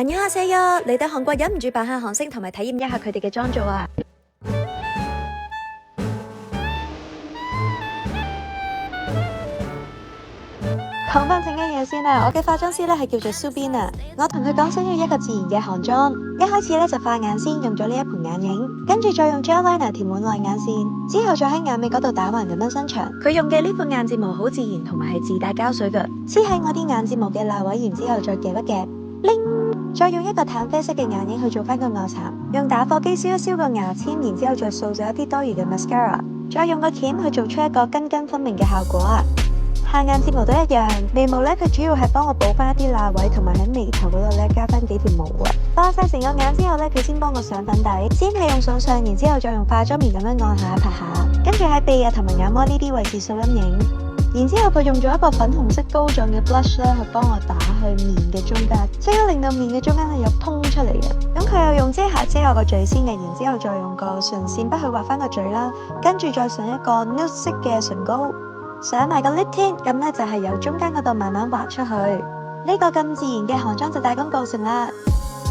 안녕하세요，嚟到韓國忍唔住扮下韓星，同埋體驗一下佢哋嘅妝造啊！講翻正經嘢先啦，我嘅化妝師咧係叫做 Subin 啊，我同佢講想要一個自然嘅韓妝，一開始咧就畫眼先，用咗呢一盤眼影，跟住再用 gel liner 填滿內眼線，之後再喺眼尾嗰度打橫咁樣伸長。佢用嘅呢款眼睫毛好自然，同埋係自帶膠水嘅，黐喺我啲眼睫毛嘅罅位，然之後再夾一夾，再用一個淡啡色嘅眼影去做翻個卧蠶，用打火機燒一燒個牙籤，然之後再掃走一啲多餘嘅 mascara， 再用個鉗去做出一個根根分明嘅效果啊！下眼睫毛都一樣，眉毛咧佢主要係幫我補翻一啲罅位，同埋喺眉頭嗰度咧加翻幾條毛啊。畫晒成個眼之後咧，佢先幫我上粉底，先係用手上，然之後再用化妝棉咁樣按下拍下，跟住喺鼻啊同埋眼窩呢啲位置掃陰影，然之後佢用咗一個粉紅色膏狀嘅 blush 咧去幫我打去面嘅中間，即刻令到面嘅中間係有通出嚟嘅。咁佢又用遮瑕遮我個嘴先嘅，然之後再用個唇線筆去畫翻個嘴啦，跟住再上一個 nude 色嘅唇膏。上埋個 lip tint， 咁咧就係由中間嗰度慢慢畫出去。呢個咁自然嘅韓妝就大功告成啦。